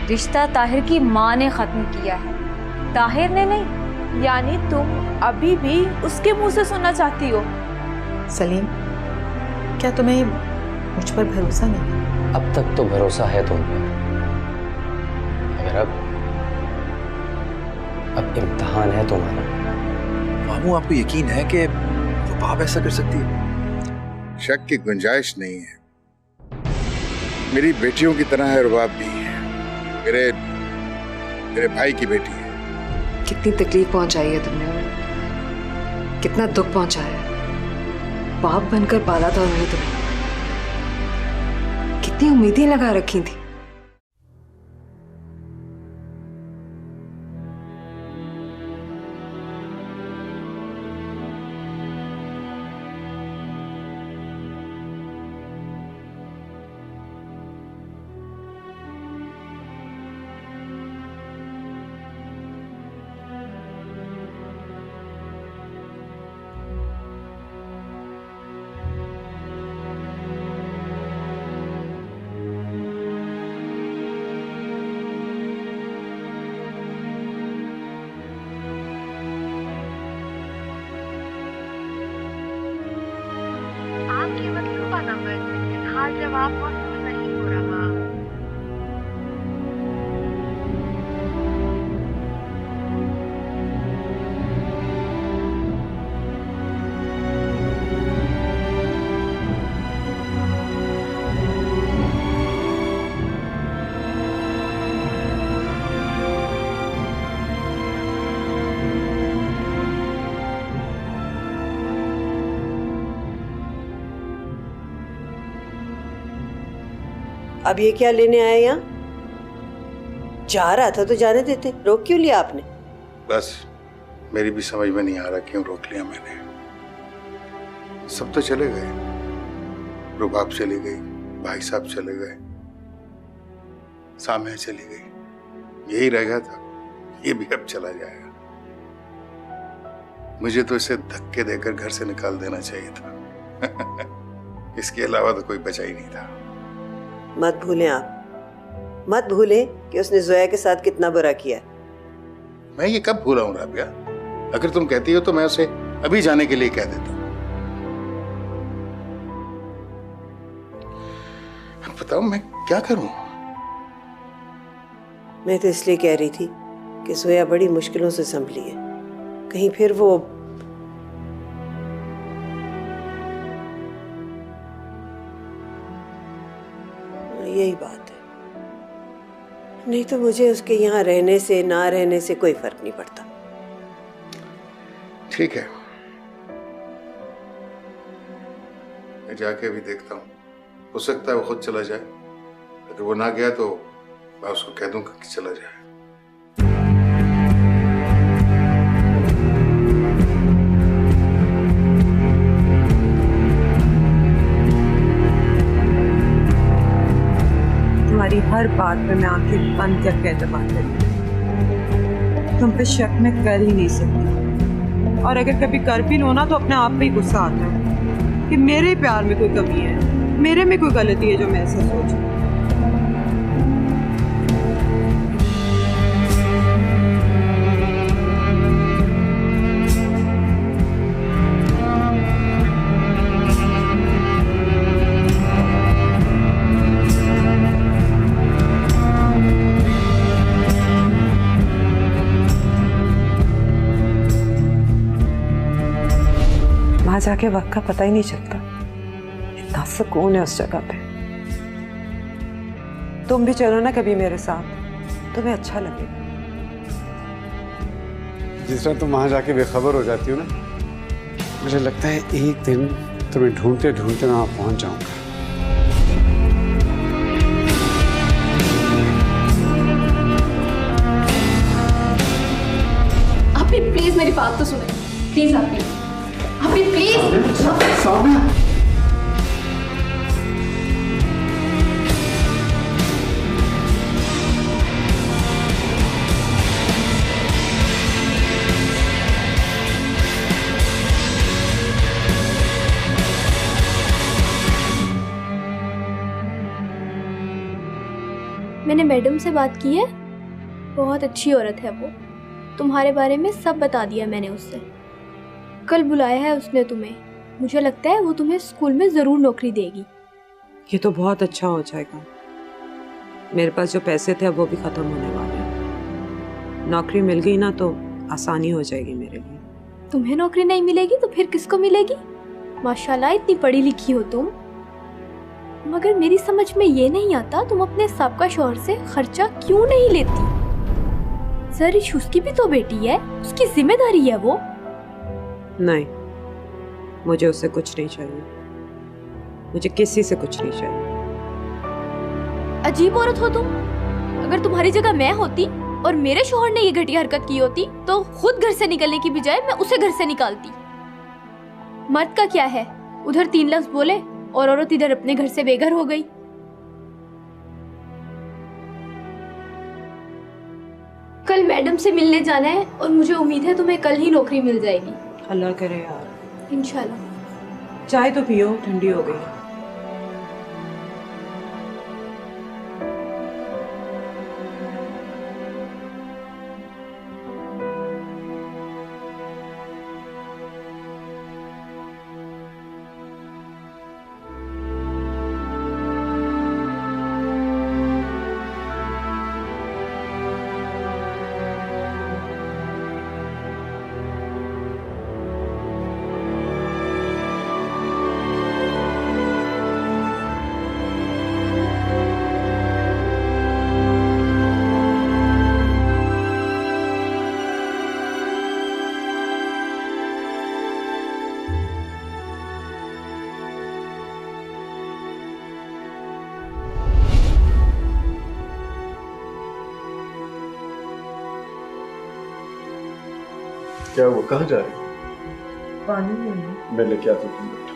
रिश्ता ताहिर की माँ ने खत्म किया है, ताहिर ने नहीं। यानी तुम अभी भी उसके मुंह से सुनना चाहती हो? सलीम, क्या तुम्हें मुझ पर भरोसा नहीं? अब तक तो भरोसा है तुम पर, मगर अब इम्तिहान है तुम्हारा। मामू, आपको यकीन है कि रुबाब ऐसा कर सकती है? शक की गुंजाइश नहीं है। मेरी बेटियों की तरह है रुबाब भी। मेरे भाई की बेटी है। कितनी तकलीफ पहुंचाई है तुमने उन्हें, कितना दुख पहुंचाया है। बाप बनकर पाला था उन्होंने तुम्हें, कितनी उम्मीदें लगा रखी थी। आपके मतलूबा नंबर से हाल जवाब मौसूल नहीं हो रहा। अब ये क्या लेने आए यहाँ? जा रहा था तो जाने देते, रोक क्यों लिया आपने? बस मेरी भी समझ में नहीं आ रहा क्यों रोक लिया मैंने। सब तो चले गए, रुबाब चली गई, भाई साहब चले गए, सामने चली गई, यही रह गया था। ये भी अब चला जाएगा। मुझे तो इसे धक्के देकर घर से निकाल देना चाहिए था। इसके अलावा तो कोई बचा ही नहीं था। मत भूलें आप, मत भूलें कि उसने जोया के साथ कितना बुरा किया। मैं ये कब भूला हूं राबिया? अगर तुम कहती हो तो मैं उसे अभी जाने के लिए कह देता हूं। बताओ मैं क्या करूं? मैं तो इसलिए कह रही थी कि जोया बड़ी मुश्किलों से संभली है, कहीं फिर वो यही बात है। नहीं तो मुझे उसके यहाँ रहने से ना रहने से कोई फर्क नहीं पड़ता। ठीक है, मैं जाके भी देखता हूँ। हो सकता है वो खुद चला जाए। अगर वो ना गया तो मैं उसको कह दूंगा कि चला जाए। तुम्हारी हर बात पे मैं आंखें बंद करके एतबार करूँ। तुम पे शक मैं कर ही नहीं सकती, और अगर कभी कर भी लो ना तो अपने आप पे ही गुस्सा आता है कि मेरे प्यार में कोई कमी है, मेरे में कोई गलती है जो मैं ऐसा सोचूं। वहां जाके वक्त का पता ही नहीं चलता, इतना सुकून है उस जगह पे। तुम भी चलो ना कभी मेरे साथ, तुम्हें अच्छा लगेगा। जिस तरह तुम वहां जाके बेखबर हो जाती हो ना, मुझे लगता है एक दिन तुम्हें ढूंढते ढूंढते मैं वहां पहुंच जाऊंगा। आप भी प्लीज मेरी बात तो सुने, प्लीज आप भी प्लीज। मैंने मैडम से बात की है, बहुत अच्छी औरत है वो। तुम्हारे बारे में सब बता दिया मैंने उससे। कल बुलाया है उसने तुम्हें। मुझे लगता है वो तुम्हें स्कूल में ज़रूर नौकरी देगी। ये तो बहुत अच्छा हो जाएगा। मेरे पास जो पैसे थे अब वो भी ख़त्म होने वाले हैं। नौकरी मिल गई ना तो आसानी हो जाएगी मेरे लिए। तुम्हें नौकरी नहीं मिलेगी तो फिर किसको मिलेगी? माशाल्लाह इतनी पढ़ी लिखी हो तुम। मगर मेरी समझ में ये नहीं आता तुम अपने साबका शौहर से खर्चा क्यों नहीं लेती? जरिश उसकी भी तो बेटी है, उसकी जिम्मेदारी है वो। नहीं, मुझे उससे कुछ नहीं चाहिए। मुझे किसी से कुछ नहीं चाहिए। अजीब औरत हो तुम। अगर तुम्हारी जगह मैं होती और मेरे शौहर ने ये घटिया हरकत की होती तो खुद घर से निकलने की बजाय मैं उसे घर से निकालती। मर्द का क्या है, उधर 3 लफ्ज बोले और औरत इधर अपने घर से बेघर हो गई। कल मैडम से मिलने जाना है और मुझे उम्मीद है तुम्हें कल ही नौकरी मिल जाएगी। अल्लाह करे यार। इंशाल्लाह। चाय तो पियो, ठंडी हो गई। क्या वो कहाँ जा रही है? पानी में मैं लेके आता हूँ, तुम बैठो।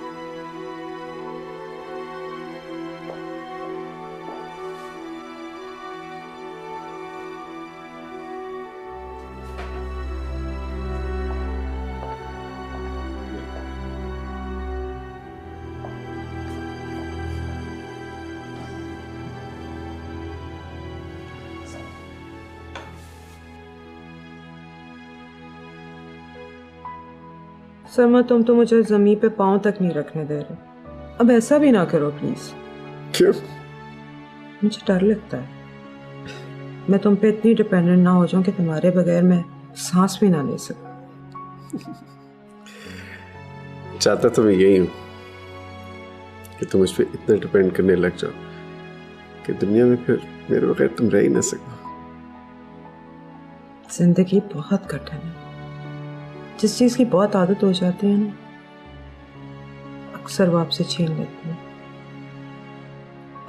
सरमा, तुम तो मुझे जमीन पे पांव तक नहीं रखने दे रहे। अब ऐसा भी ना करो प्लीज। क्यों? मुझे डर लगता है मैं तुम पे इतनी डिपेंडेंट ना हो जाऊं कि तुम्हारे बगैर मैं सांस भी ना ले सकूं। चाहता तो मैं यही हूं कि तुम मुझ पे इतना डिपेंड करने लग जाओ कि दुनिया में फिर मेरे बगैर तुम रह ही ना सको। जिंदगी बहुत कठिन है। जिस चीज की बहुत आदत हो जाती है ना, अक्सर वो आपसे छीन लेती है।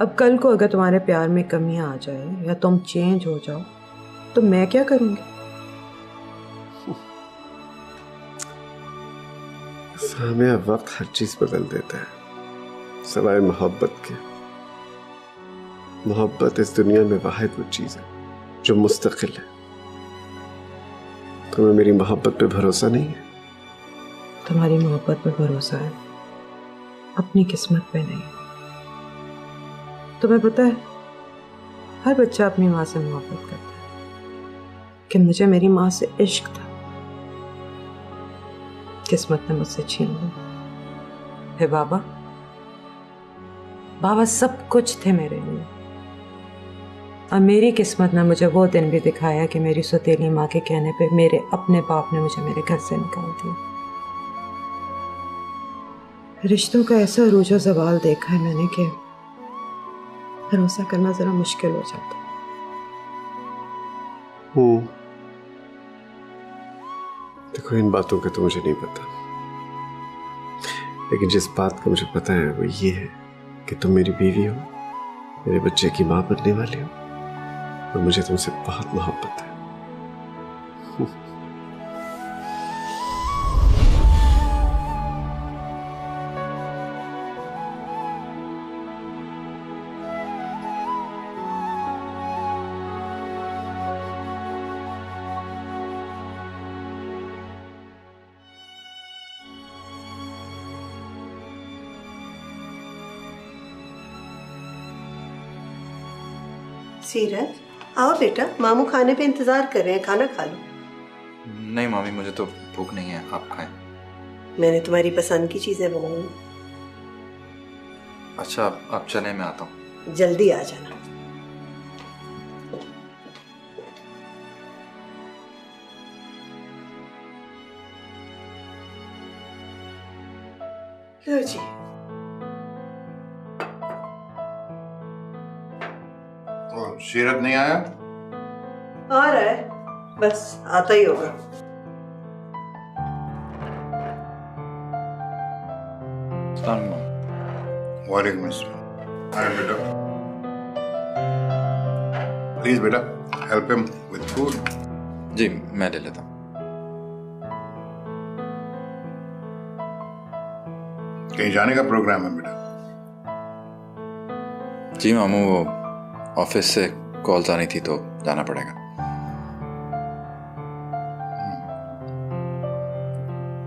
अब कल को अगर तुम्हारे प्यार में कमियां आ जाए या तुम चेंज हो जाओ तो मैं क्या करूंगी? सामने वक्त हर चीज बदल देता है सिवाय मोहब्बत के। मोहब्बत इस दुनिया में वाहिद वो चीज है जो मुस्तकिल है। तुम्हें मेरी मोहब्बत पे भरोसा नहीं है? तुम्हारी मोहब्बत पे भरोसा है, अपनी किस्मत पे नहीं। तुम्हें पता है हर बच्चा अपनी माँ से मोहब्बत करता है कि मुझे मेरी माँ से इश्क था, किस्मत ने मुझसे छीन लिया। हे बाबा, बाबा सब कुछ थे मेरे लिए, और मेरी किस्मत ने मुझे वो दिन भी दिखाया कि मेरी सौतेली माँ के कहने पे मेरे अपने बाप ने मुझे मेरे घर से निकाल दिया। रिश्तों का ऐसा अरूज ज़वाल देखा है मैंने कि भरोसा करना जरा मुश्किल हो जाता है। देखो, इन बातों का तो मुझे नहीं पता, लेकिन जिस बात का मुझे पता है वो ये है कि तुम मेरी बीवी हो, मेरे बच्चे की माँ बनने वाली हो, और मुझे तुमसे बहुत मोहब्बत है। सीरज, आओ बेटा, मामू खाने पे इंतजार कर रहे हैं, खाना खा लो। नहीं मामी, मुझे तो भूख नहीं है, आप खाएं। मैंने तुम्हारी पसंद की चीजें बनाई। अच्छा आप चलें, मैं आता हूँ। जल्दी आ जाना। लो जी। और सीरत नहीं आया? आ रहा है, बस आता ही होगा। वालेकुम अस्सलाम। हाय बेटा, प्लीज बेटा हेल्प हिम विद फूड। जी मैं ले लेता हूँ। कहीं जाने का प्रोग्राम है बेटा? जी मामू, वो ऑफिस से कॉल्स आनी थी तो जाना पड़ेगा।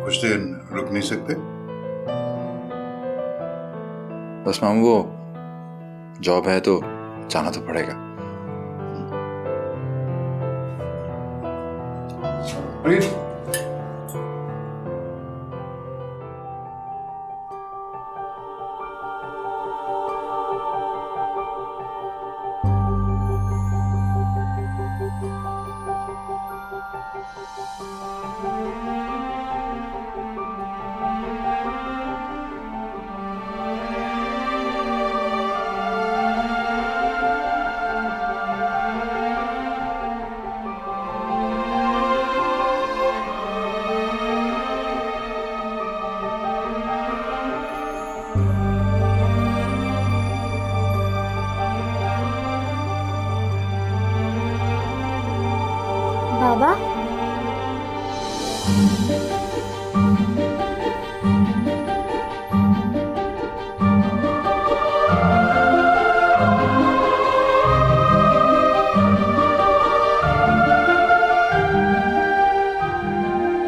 कुछ दिन रुक नहीं सकते? बस मामू, वो जॉब है तो जाना तो पड़ेगा। प्लीज। बाबा,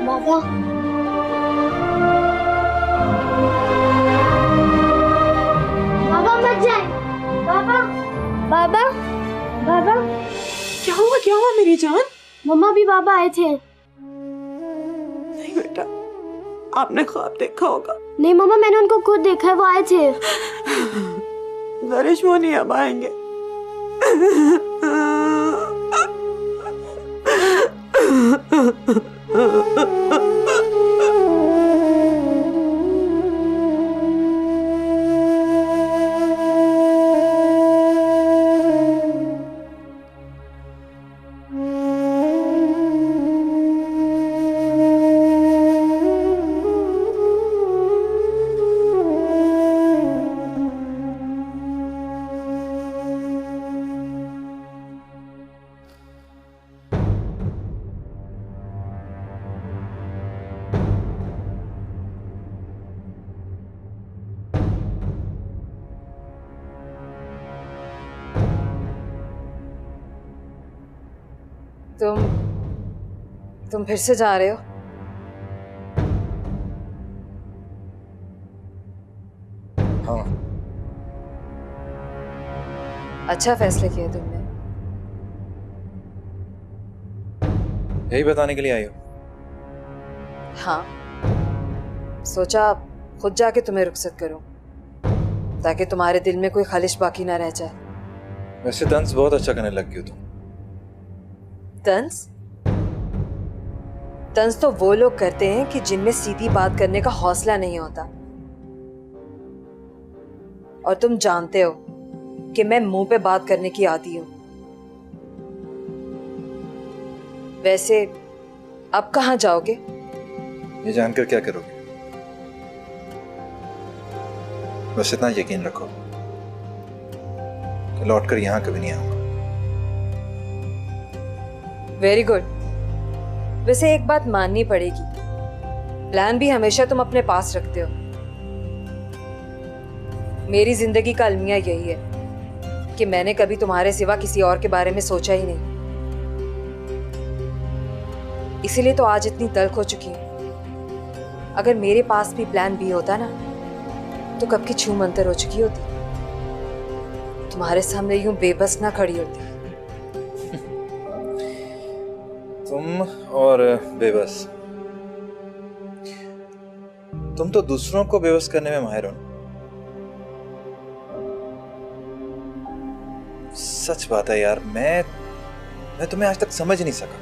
बाबा, बाबा मत जाए। बाबा, बाबा, बाबा, क्या हुआ मेरी जान? मम्मा भी बाबा आए थे। नहीं बेटा, आपने ख्वाब देखा होगा। नहीं मम्मा, मैंने उनको खुद देखा है, वो आए थे। नरिश, वो नहीं अब आएंगे। तुम फिर से जा रहे हो? हाँ। अच्छा फैसला किया तुमने। यही बताने के लिए आई हो? हाँ, सोचा खुद जाके तुम्हें रुखसत करूं ताकि तुम्हारे दिल में कोई खालिश बाकी ना रह जाए। वैसे तंज बहुत अच्छा करने लग गई हो तुम। तंज? तंज तो वो लोग करते हैं कि जिनमें सीधी बात करने का हौसला नहीं होता। और तुम जानते हो कि मैं मुंह पे बात करने की आदी हूं। वैसे अब कहां जाओगे? ये जानकर क्या करोगे? बस इतना यकीन रखो कि लौटकर यहां कभी नहीं आऊंगा। Very good. वैसे एक बात माननी पड़ेगी, प्लान भी हमेशा तुम अपने पास रखते हो। मेरी जिंदगी का अलमिया यही है कि मैंने कभी तुम्हारे सिवा किसी और के बारे में सोचा ही नहीं। इसीलिए तो आज इतनी तल्ख हो चुकी हूं। अगर मेरे पास भी प्लान बी होता ना तो कब की छू मंतर हो चुकी होती, तुम्हारे सामने यूं बेबस ना खड़ी होती। तुम और बेबस, तुम तो दूसरों को बेबस करने में माहिर हो। सच बात है यार, मैं तुम्हें आज तक समझ नहीं सका।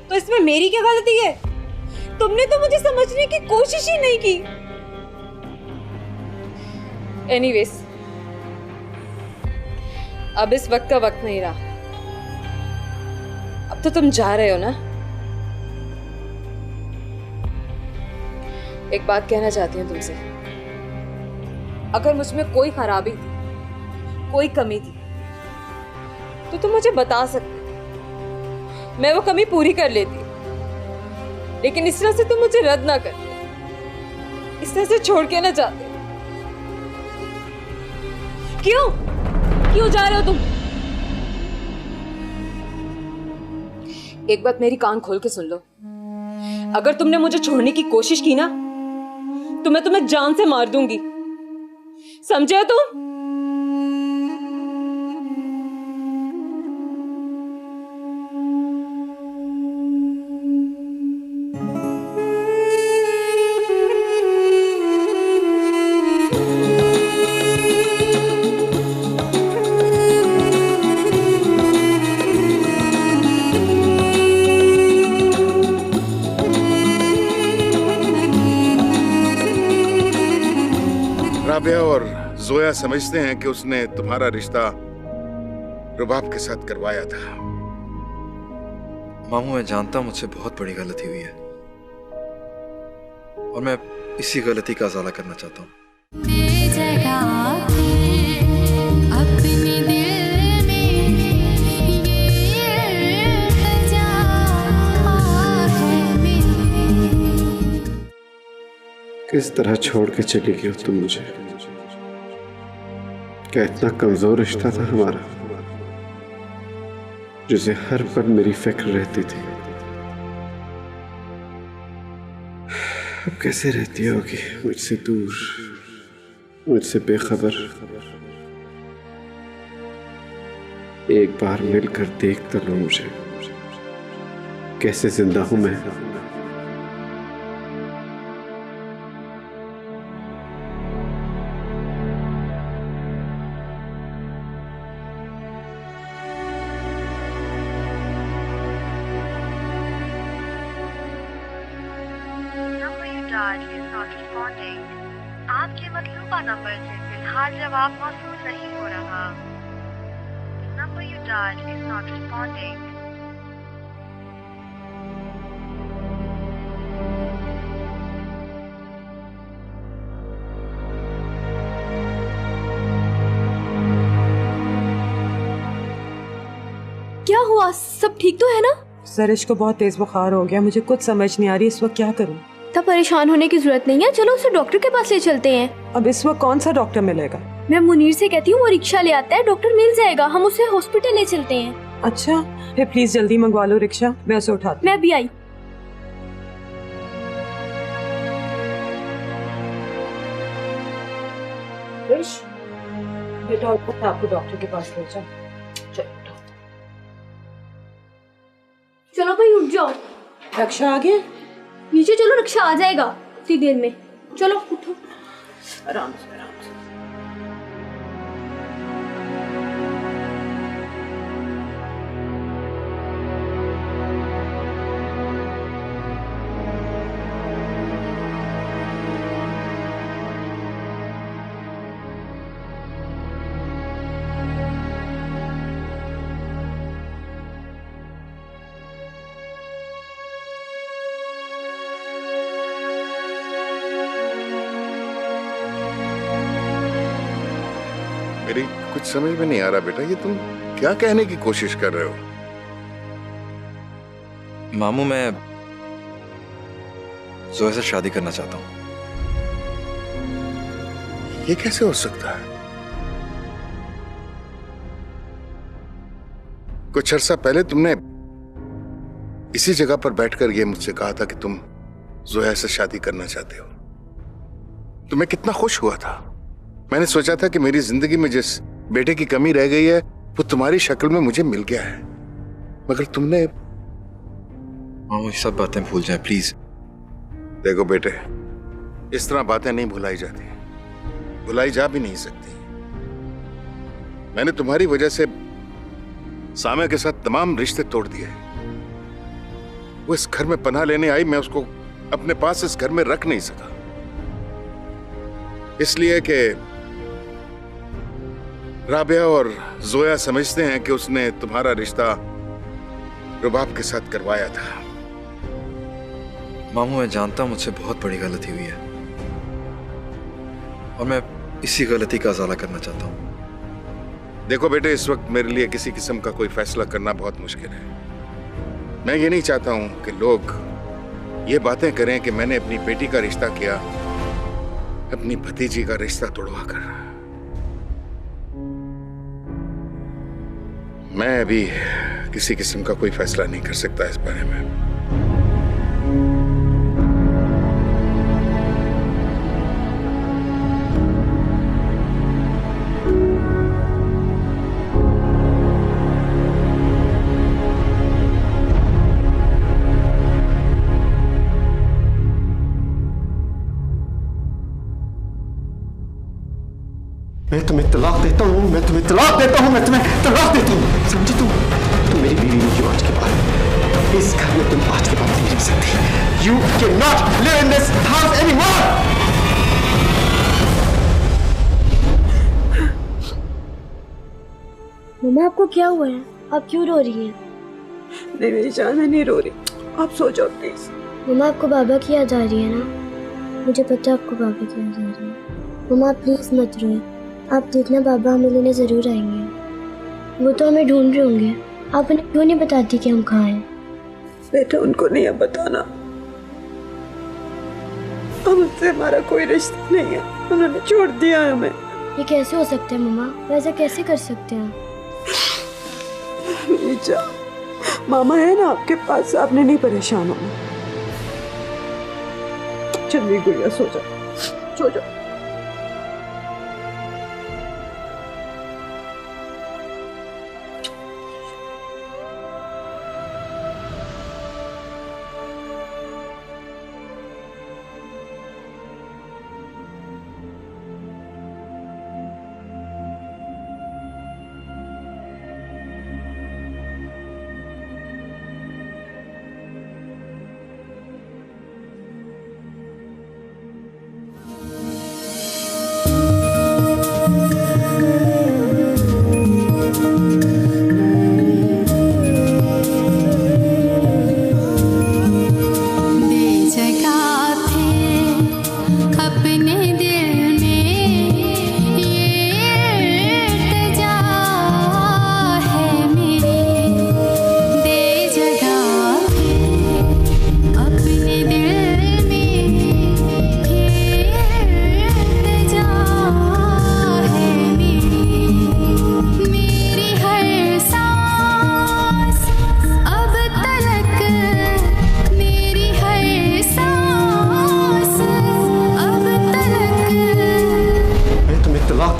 तो इसमें मेरी क्या गलती है? तुमने तो मुझे समझने की कोशिश ही नहीं की। एनीवेज, अब इस वक्त का वक्त नहीं रहा। अब तो तुम जा रहे हो ना। एक बात कहना चाहती हूँ तुमसे। अगर मुझ में कोई खराबी थी, कोई कमी थी, तो तुम मुझे बता सकते, मैं वो कमी पूरी कर लेती। लेकिन इस तरह से तुम मुझे रद्द ना करते, इस तरह से छोड़ के ना जाते। क्यों जा रहे हो तुम? एक बात मेरी कान खोल के सुन लो। अगर तुमने मुझे छोड़ने की कोशिश की ना, तो मैं तुम्हें जान से मार दूंगी। समझे तुम? राबिया और जोया समझते हैं कि उसने तुम्हारा रिश्ता रुबाब के साथ करवाया था। मामू, मैं जानता हूं मुझसे बहुत बड़ी गलती हुई है और मैं इसी गलती का अज़ाला करना चाहता हूं। किस तरह छोड़ के चली गई हो तुम मुझे? क्या इतना कमजोर रिश्ता था हमारा, जिसे हर पल मेरी फिक्र रहती थी? अब कैसे रहती होगी मुझसे दूर, मुझसे बेखबर? एक बार मिलकर देख तो लो मुझे, कैसे जिंदा हूं मैं। आपके मतलूबा नंबर से फिलहाल जवाब मौसूल नहीं हो रहा। Number you dial is not responding. क्या हुआ? सब ठीक तो है ना? सरिश को बहुत तेज बुखार हो गया, मुझे कुछ समझ नहीं आ रही इस वक्त क्या करूं। तब परेशान होने की जरूरत नहीं है, चलो उसे डॉक्टर के पास ले चलते हैं। अब इस वक्त कौन सा डॉक्टर मिलेगा? मैं मुनीर से कहती हूँ, वो रिक्शा ले आता है, डॉक्टर मिल जाएगा। हम उसे हॉस्पिटल ले चलते हैं। अच्छा, फिर प्लीज जल्दी मंगवा लो रिक्शा, मैं उसे उठाती। मैं भी आई। बेटा आपको डॉक्टर के पास ले जाओ। चलो भाई उठ जाओ। रिक्शा आ गया? नीचे चलो, रिक्शा आ जाएगा इतनी देर में। चलो उठो, आराम से आराम से। मेरी कुछ समझ में नहीं आ रहा बेटा, ये तुम क्या कहने की कोशिश कर रहे हो? मामू, मैं जोया से शादी करना चाहता हूं। ये कैसे हो सकता है? कुछ अर्सा पहले तुमने इसी जगह पर बैठकर ये मुझसे कहा था कि तुम जोया से शादी करना चाहते हो। तो मैं कितना खुश हुआ था। मैंने सोचा था कि मेरी जिंदगी में जिस बेटे की कमी रह गई है वो तुम्हारी शक्ल में मुझे मिल गया है। मगर तुमने मामू ये सब बातें भूल जाए प्लीज। देखो बेटे, इस तरह बातें नहीं भुलाई जाती, भुलाई जा भी नहीं सकती। मैंने तुम्हारी वजह से साम्या के साथ तमाम रिश्ते तोड़ दिए। वो इस घर में पनाह लेने आई, मैं उसको अपने पास इस घर में रख नहीं सका, इसलिए कि राबिया और जोया समझते हैं कि उसने तुम्हारा रिश्ता रुबाब के साथ करवाया था। मामू मैं जानता हूं मुझसे बहुत बड़ी गलती हुई है और मैं इसी गलती का इजाला करना चाहता हूं। देखो बेटे, इस वक्त मेरे लिए किसी किस्म का कोई फैसला करना बहुत मुश्किल है। मैं ये नहीं चाहता हूं कि लोग ये बातें करें कि मैंने अपनी बेटी का रिश्ता किया अपनी भतीजी का रिश्ता तोड़वा कर। मैं अभी किसी किस्म का कोई फैसला नहीं कर सकता इस बारे में। मैं तुम्हें तलाक देता हूँ, मैं तुम्हें तलाक देता हूँ, मैं तुम्हें तलाक देता हूँ। समझी तुम मेरी बीवी नहीं हो आज के बाद। इस घर में तुम आज के बाद नहीं रह सकती। You cannot live in this house anymore. मम्मा आपको क्या हुआ है? आप क्यों रो रही हैं? नहीं मेरी जान, मैं नहीं रो रही, आप सो जाओ प्लीज। मम्मा आपको बाबा की याद आ रही है ना? मुझे पता है आपको बाबा की याद आ रही है। मम्मा आप प्लीज मत रोए, आप देखना बाबा हमें लेने जरूर आएंगे। वो तो हमें ढूंढ रहे होंगे, आप उन्हें क्यों नहीं बताती कि हम कहाँ हैं? बेटा उनको नहीं है बताना, अब उनसे हमारा कोई रिश्ता नहीं है, उन्होंने छोड़ दिया है हमें। ये कैसे हो सकता है मम्मा? वैसा कैसे कर सकते हैं? मामा है ना आपके पास, आपने नहीं परेशान होना। चल मेरी गुड़िया सो जाओ, सो जाओ।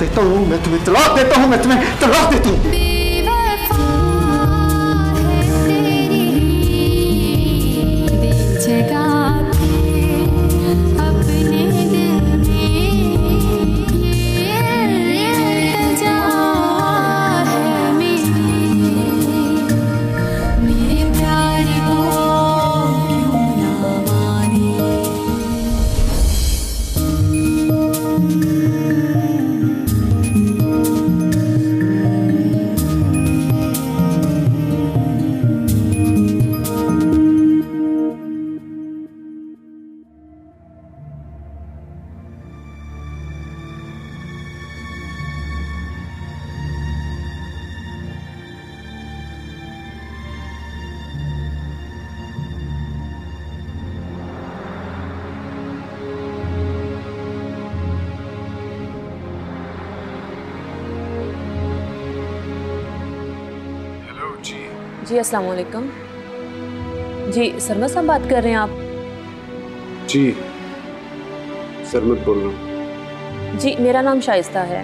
देता हूँ, मैं तुम्हें तलाक देता हूँ, मैं तुम्हें तलाक देता हूँ। जी अस्सलाम वालेकुम। जी सरमद साहब बात कर रहे हैं आप? जी सरमद बोल रहा हूँ। जी मेरा नाम शाइस्ता है।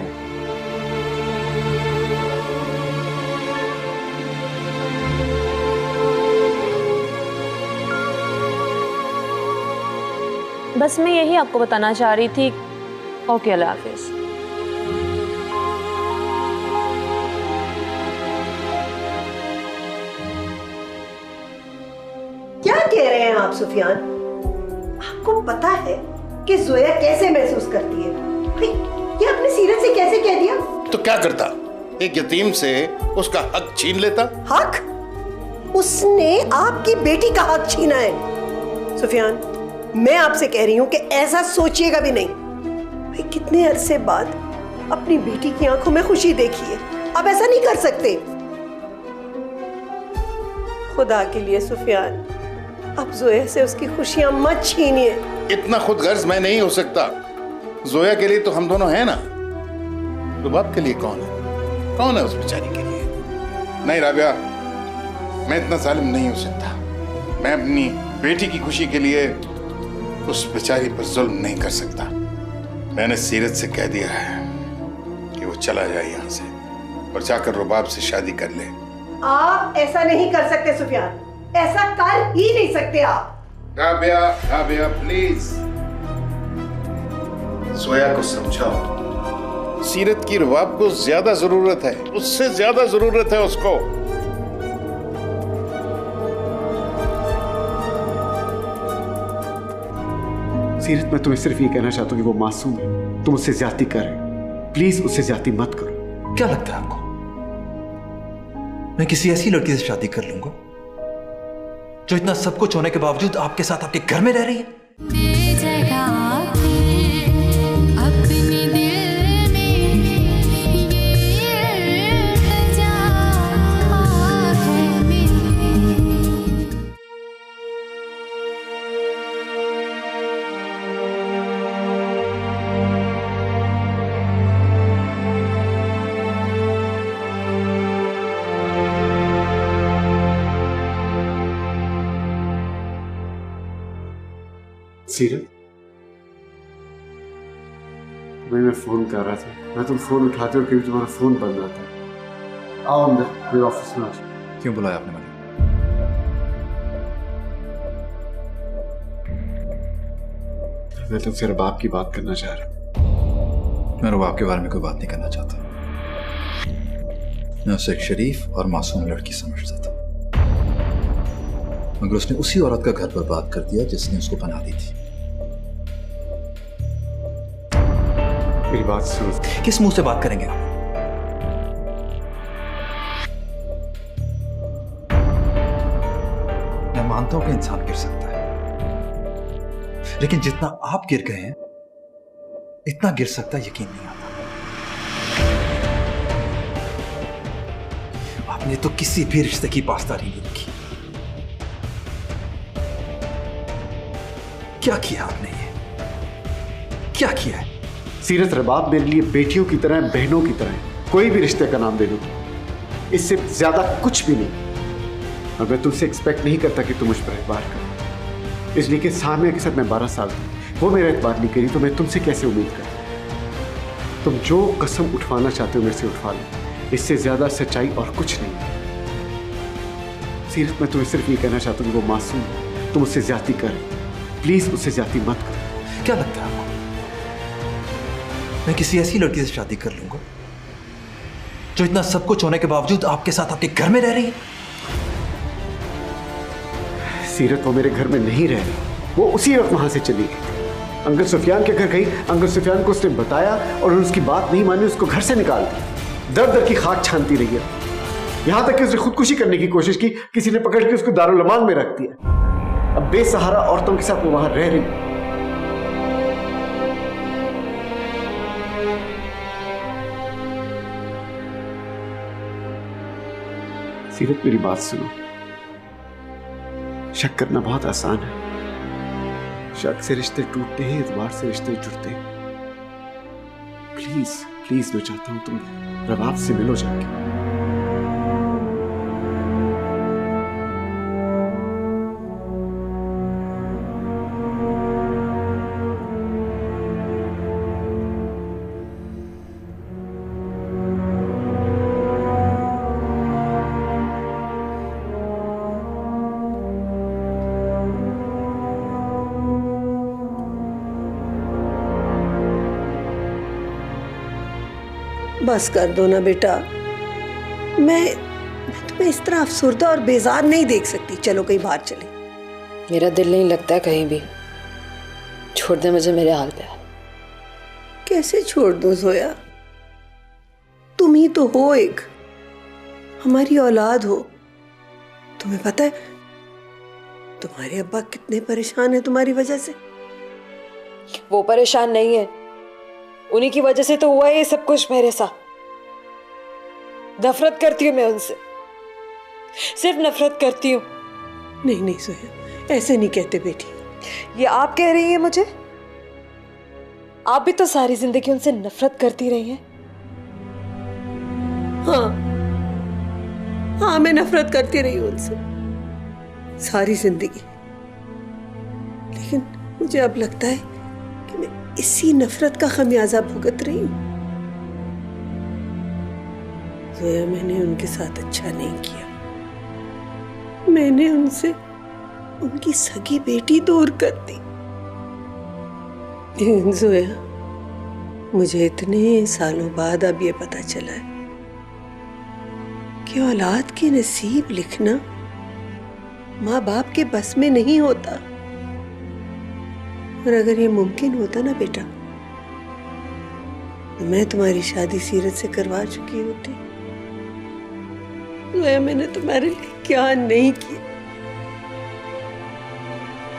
बस मैं यही आपको बताना चाह रही थी। ओके, अल्लाह हाफिज। क्या कह रहे हैं आप सुफियान? आपको पता है कि जोया कैसे महसूस करती है? भाई, ये अपनी सीरत से कैसे कह दिया? तो क्या करता, एक यतीम से उसका हक छीन लेता? हक? उसने आपकी बेटी का हक छीना है। सुफियान, मैं आपसे कह रही हूं कि ऐसा सोचिएगा भी नहीं। भाई, कितने अरसे बाद अपनी बेटी की आंखों में खुशी देखी है, अब ऐसा नहीं कर सकते। खुदा के लिए सुफियान, अब जोया से उसकी खुशियां मत छीनिए। इतना खुदगर्ज मैं नहीं हो सकता। जोया के लिए तो हम दोनों हैं ना। रुबाब के लिए कौन है? कौन है उस बेचारी के लिए? नहीं राबिया, मैं इतना जालिम नहीं हो सकता। मैं अपनी बेटी की खुशी के लिए उस बेचारी पर जुल्म नहीं कर सकता। मैंने सीरत से कह दिया है कि वो चला जाए यहाँ से और जाकर रुबाब से शादी कर ले। आप ऐसा नहीं कर सकते सुफियान, ऐसा कर ही नहीं सकते आप। राबिया, राबिया प्लीज, जोया को समझाओ। सीरत की रुबाब को ज्यादा जरूरत है, उससे ज्यादा जरूरत है उसको। सीरत, मैं तुम्हें सिर्फ ये कहना चाहता हूँ कि वो मासूम है, तुम उससे ज्यादती कर रहे हो। प्लीज उससे ज्यादती मत करो। क्या लगता है आपको मैं किसी ऐसी लड़की से शादी कर लूंगा जो इतना सब कुछ होने के बावजूद आपके साथ आपके घर में रह रही है? सीरत, मैं फोन कर रहा था, मैं तुम फोन उठाते हो, कभी तुम्हारा फोन बंद आता है। आओ अंदर, मेरे ऑफिस में आ जाओ। क्यों बुलाया आपने मुझे? मैं तुमसे रुबाब की बात करना चाह रहा हूं। मैं रुबाब के बारे में कोई बात नहीं करना चाहता। मैं उसे एक शरीफ और मासूम लड़की समझता था, मगर उसने उसी औरत का घर बर्बाद कर दिया जिसने उसको पनाह दी थी। मेरी बात सुनो। किस मुंह से बात करेंगे आप? मैं मानता हूं कि इंसान गिर सकता है, लेकिन जितना आप गिर गए हैं इतना गिर सकता यकीन नहीं आता। आपने तो किसी भी रिश्ते की पासदारी नहीं रखी। क्या किया आपने? ये क्या किया है? सीरत, रुबाब मेरे लिए बेटियों की तरह, बहनों की तरह है। कोई भी रिश्ते का नाम दे दो, इससे ज्यादा कुछ भी नहीं। और मैं तुमसे एक्सपेक्ट नहीं करता कि तुम मुझ पर एतबार करो, इसलिए कि सामिया के साथ मैं 12 साल था, वो मेरा एतबार नहीं करी, तो मैं तुमसे कैसे उम्मीद करूं? तुम जो कसम उठवाना चाहते हो मेरे से उठवा लो, इससे ज्यादा सच्चाई और कुछ नहीं। सीरत, मैं तुम्हें सिर्फ ये कहना चाहता हूँ कि वो मासूम है, तुम उससे ज्यादती कर, प्लीज उससे ज्यादती मत करो। क्या लगता है आपको मैं किसी ऐसी लड़की से शादी कर लूंगा जो इतना सब कुछ होने के बावजूद आपके साथ आपके घर में रह रही है? सीरत, वो मेरे घर में नहीं रह रही, वो उसी वक्त वहां से चली गई। अंकल सुफियान के घर गई, अंकल सुफियान को उसने बताया और उसकी बात नहीं मानी, उसको घर से निकाल दिया। दर दर की खाक छानती रही है, यहां तक कि उसने खुदकुशी करने की कोशिश की, किसी ने पकड़ के उसको दारुल अमान में रख दिया। अब बेसहारा औरतों के साथ वो वहां रह रही। सीरत, मेरी बात सुनो। शक करना बहुत आसान है, शक से रिश्ते टूटते हैं, एतबार से रिश्ते जुड़ते हैं। प्लीज प्लीज, मैं चाहता हूं तुम रुबाब से मिलो जाके। बस कर दो ना बेटा। मैं तुम्हें इस तरह अफसुर्दा और बेजार नहीं देख सकती। चलो कहीं बाहर चले। मेरा दिल नहीं लगता है कहीं भी। छोड़ दे मुझे मेरे हाल पे। कैसे छोड़ दो जोया? तुम ही तो हो, एक हमारी औलाद हो। तुम्हें पता है तुम्हारे अब्बा कितने परेशान हैं तुम्हारी वजह से? वो परेशान नहीं है, उन्हीं की वजह से तो हुआ ये सब कुछ मेरे साथ। नफरत करती हूँ मैं उनसे, सिर्फ नफरत करती हूँ। नहीं नहीं जोया, ऐसे नहीं कहते बेटी। ये आप कह रही हैं मुझे? आप भी तो सारी जिंदगी उनसे नफरत करती रही हैं। हाँ हाँ, मैं नफरत करती रही हूं उनसे सारी जिंदगी। लेकिन मुझे अब लगता है कि मैं इसी नफरत का खमियाजा भुगत रही हूं। जोया, मैंने उनके साथ अच्छा नहीं किया। मैंने उनसे उनकी सगी बेटी दूर कर दी। लेकिन जोया, मुझे इतने सालों बाद अब ये पता चला है कि औलाद के नसीब लिखना माँ बाप के बस में नहीं होता। और अगर ये मुमकिन होता ना बेटा, तो मैं तुम्हारी शादी सीरत से करवा चुकी होती। जोया, मैंने तुम्हारे लिए क्या नहीं किया।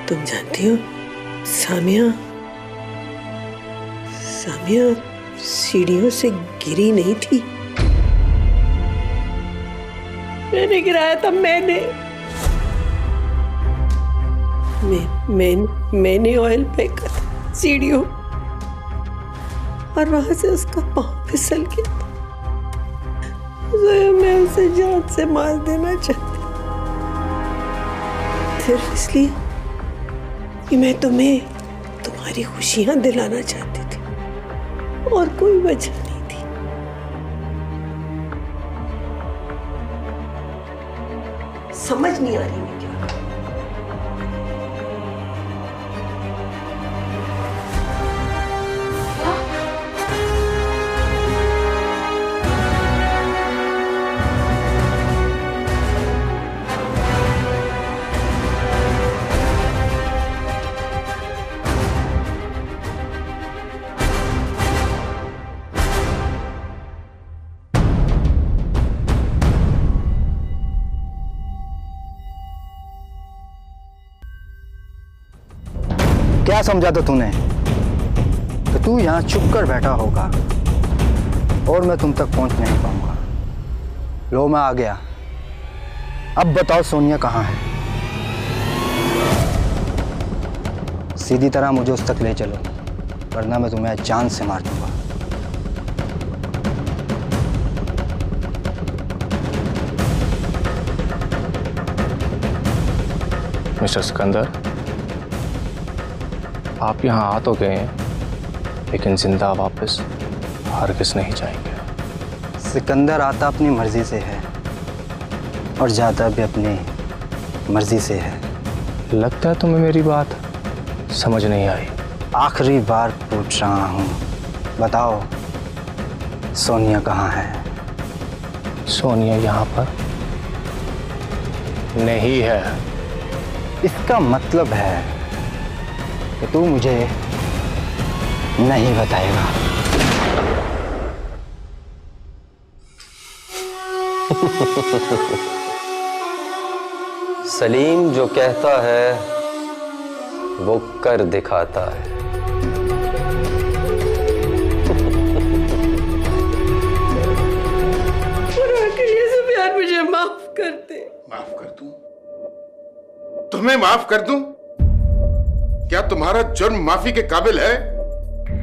तुम जानती हो सामिया सीढ़ियों से गिरी नहीं थी। मैंने गिराया था। मैंने ऑयल फेंका था सीढ़ियों, और वहां से उसका पांव फिसल गया था। मैं उसे जान से मार देना चाहती, सिर्फ इसलिए कि मैं तुम्हें तुम्हारी खुशियां दिलाना चाहती थी, और कोई वजह नहीं थी। समझ नहीं आ रही मैं क्या करूं। क्या समझा था तूने कि तू यहां चुप कर बैठा होगा और मैं तुम तक पहुंच नहीं पाऊंगा? लो, मैं आ गया। अब बताओ सोनिया कहाँ है? सीधी तरह मुझे उस तक ले चलो, वरना मैं तुम्हें जान से मार दूंगा। मिस्टर सिकंदर, आप यहाँ आ तो गए हैं, लेकिन जिंदा वापस हरगिज़ नहीं जाएंगे। सिकंदर आता अपनी मर्जी से है और जाता भी अपनी मर्जी से है। लगता है तुम्हें मेरी बात समझ नहीं आई। आखिरी बार पूछ रहा हूँ, बताओ सोनिया कहाँ है? सोनिया यहाँ पर नहीं है। इसका मतलब है कि तू मुझे नहीं बताएगा। सलीम जो कहता है वो कर दिखाता है। के लिए सब यार मुझे माफ कर दे। माफ कर दूं? तुम्हें माफ कर दूं? क्या तुम्हारा जुर्म माफी के काबिल है?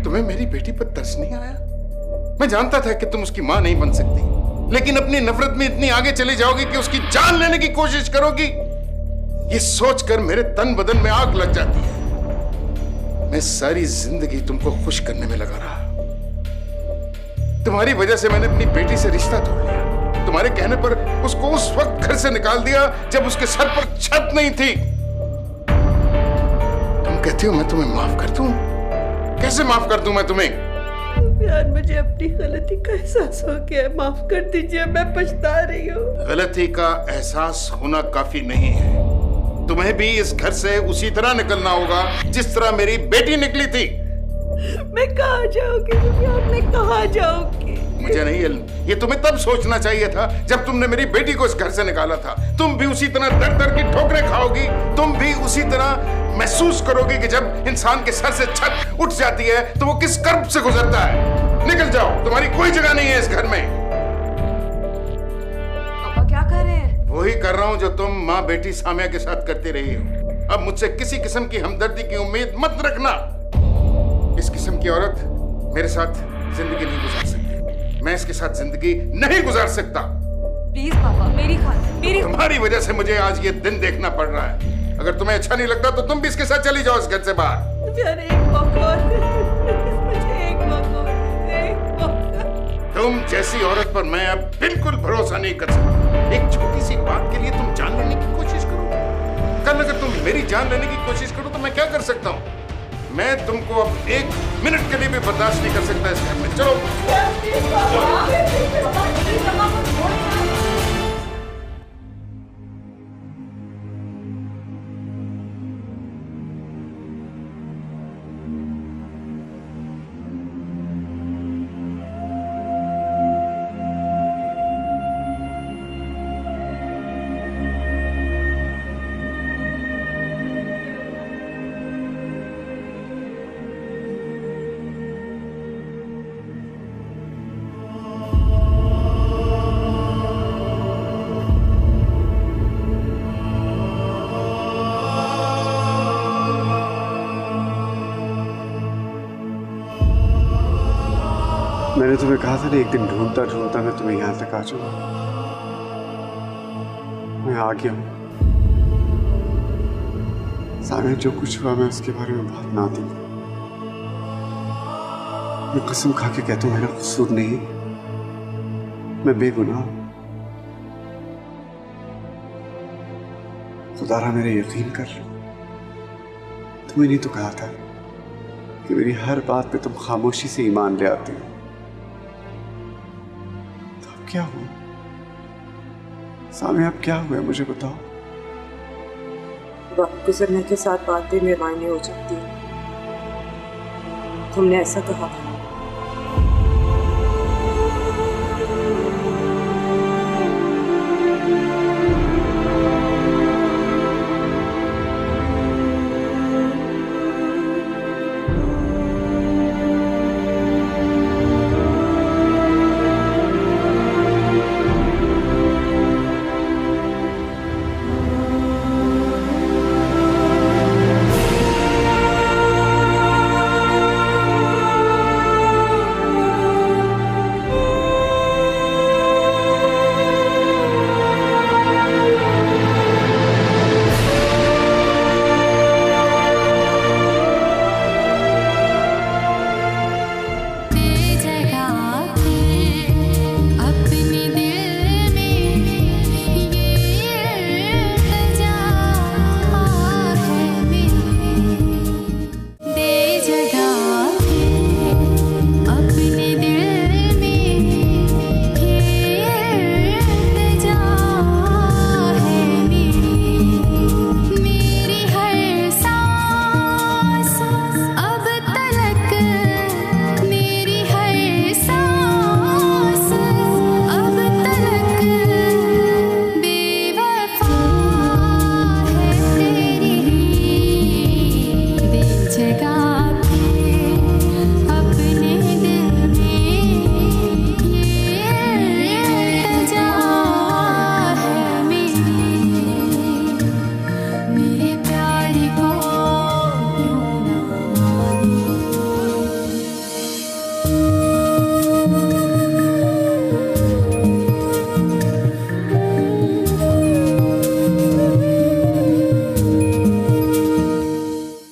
तुम्हें मेरी बेटी पर तरस नहीं आया? मैं जानता था कि तुम उसकी मां नहीं बन सकती, लेकिन अपनी नफरत में इतनी आगे चली जाओगी कि उसकी जान लेने की कोशिश करोगी। ये सोचकर मेरे तन बदन में आग लग जाती है। मैं सारी जिंदगी तुमको खुश करने में लगा रहा। तुम्हारी वजह से मैंने अपनी बेटी से रिश्ता तोड़ लिया। तुम्हारे कहने पर उसको उस वक्त घर से निकाल दिया जब उसके सर पर छत नहीं थी। कहती हो मैं तुम्हें माफ कर दूं? कैसे माफ कर दूं मैं तुम्हें? सुफियान, मुझे अपनी गलती का एहसास हो गया, माफ कर दीजिए, मैं पछता रही हूँ। गलती का एहसास होना काफी नहीं है, तुम्हें भी इस घर से उसी तरह निकलना होगा जिस तरह मेरी बेटी निकली थी। मैं कहाँ जाऊंगी सुफियान, मैं कहाँ जाऊंगी? मुझे नहीं इल्म, ये तुम्हें तब सोचना चाहिए था जब तुमने मेरी बेटी को इस घर से निकाला था। तुम भी उसी तरह दर दर की ठोकरें खाओगी, तुम भी उसी तरह महसूस करोगी कि जब इंसान के सर से छत उठ जाती है तो वो किस कर्ब से गुजरता है। निकल जाओ, तुम्हारी कोई जगह नहीं है इस घर में। पापा क्या कर रहे हैं? वही कर रहा हूँ जो तुम माँ बेटी सामिया के साथ करती रही हो। अब मुझसे किसी किस्म की हमदर्दी की उम्मीद मत रखना। इस किस्म की औरत मेरे साथ जिंदगी नहीं गुजार सकती, मैं इसके साथ जिंदगी नहीं गुजार सकता। प्लीज पापा, मेरी खातिर, तुम्हारी वजह से मुझे आज ये दिन देखना पड़ रहा है। अगर तुम्हें अच्छा नहीं लगता तो तुम भी इसके साथ चली जाओ इस घर से बाहर। एक मौका और दे, मुझे एक मौका और दे, एक मौका। तुम जैसी औरत पर मैं अब बिल्कुल भरोसा नहीं कर सकता। एक छोटी सी बात के लिए तुम जान लेने की कोशिश करो। कल अगर तुम मेरी जान लेने की कोशिश करो तो मैं क्या कर सकता हूँ? मैं तुमको अब एक मिनट के लिए भी बर्दाश्त नहीं कर सकता इस घर में। चलो। मैंने तुम्हें कहा था ना एक दिन ढूंढता ढूंढता मैं तुम्हें यहां तक आ जाऊंगा। मैं आ गया हूं। सामिया, जो कुछ हुआ मैं उसके बारे में बहुत नादिम हूं। मैं कसम खा के कहता हूं मेरा कसूर नहीं, मैं बेगुनाह हूं। खुदारा मेरा यकीन कर लो। तुम्हें नहीं तो कहा था कि मेरी हर बात पे तुम खामोशी से ईमान ले आते हो। क्या हुआ सामिया, अब क्या हुआ मुझे बताओ। वक्त गुजरने के साथ बातें में मायने हो जाती है। तुमने ऐसा कहा था